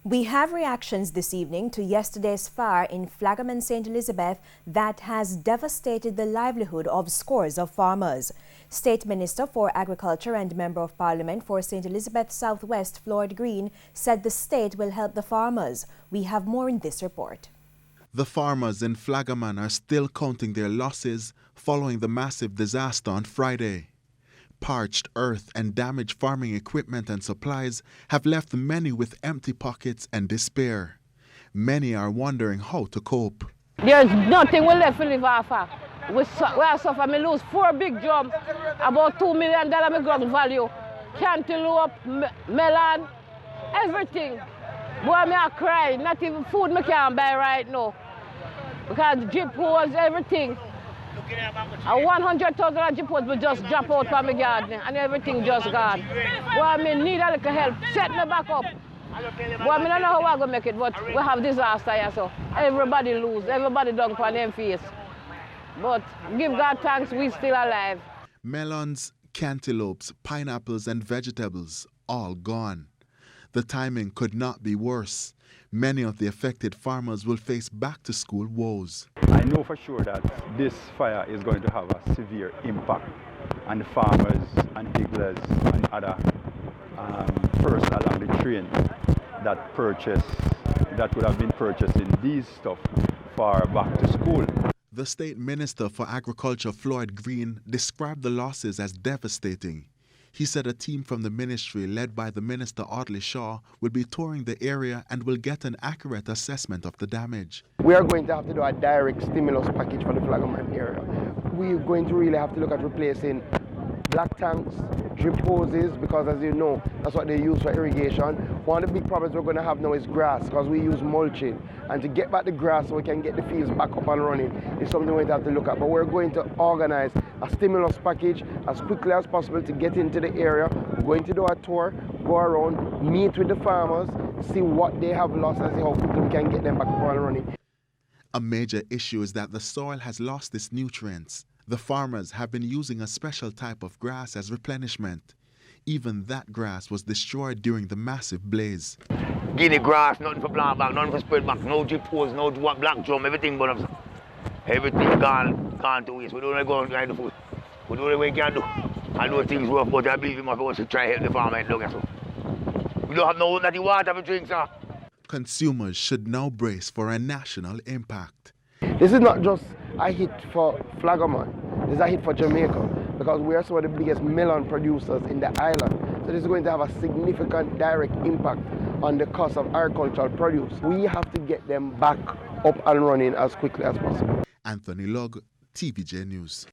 We have reactions this evening to yesterday's fire in Flaggerman, St. Elizabeth that has devastated the livelihood of scores of farmers. State Minister for Agriculture and Member of Parliament for St. Elizabeth Southwest, Floyd Green, said the state will help the farmers. We have more in this report. The farmers in Flaggerman are still counting their losses following the massive disaster on Friday. Parched earth and damaged farming equipment and supplies have left many with empty pockets and despair. Many are wondering how to cope. There's nothing we left to live off of. We have suffered. Me lose 4 big drum, about $2 million me ground value, cantaloupe, melon, everything. Boy, me a cry. Not even food me can't buy right now. Because drip hose, everything. 100,000 drip hose will just drop out from my garden and everything just gone. Boy, me need a little help. Set me back up. Boy, me don't know how I'm going to make it, but we have disaster here, so everybody lose. Everybody down for them face. But give God thanks, we still alive. Melons, cantaloupes, pineapples and vegetables, all gone. The timing could not be worse. Many of the affected farmers will face back-to-school woes. I know for sure that this fire is going to have a severe impact on the farmers and higglers and other persons along the train that would have been purchasing these stuff for back to school. The State Minister for Agriculture, Floyd Green, described the losses as devastating. He said a team from the ministry led by the Minister Audley Shaw will be touring the area and will get an accurate assessment of the damage. We are going to have to do a direct stimulus package for the Flaggerman area. We're going to really have to look at replacing black tanks, drip hoses, because as you know, that's what they use for irrigation. One of the big problems we're going to have now is grass, because we use mulching. And to get back the grass so we can get the fields back up and running is something we're going to have to look at. But we're going to organize a stimulus package as quickly as possible to get into the area. We're going to do a tour, go around, meet with the farmers, see what they have lost and see how quickly we can get them back up and running. A major issue is that the soil has lost its nutrients. The farmers have been using a special type of grass as replenishment. Even that grass was destroyed during the massive blaze. Guinea grass, nothing for plant back, nothing for spread back, no drip hose, no black drum, everything but everything gone to waste. We don't go and try the food. We do what we can do. I know things work, but I believe we must also try to help the farmer and look at so. We don't have no dirty water for drink, sir. Consumers should now brace for a national impact. This is not just a hit for Flaggerman, this is a hit for Jamaica, because we are some of the biggest melon producers in the island. So this is going to have a significant direct impact on the cost of agricultural produce. We have to get them back up and running as quickly as possible. Anthony Lugg, TVJ News.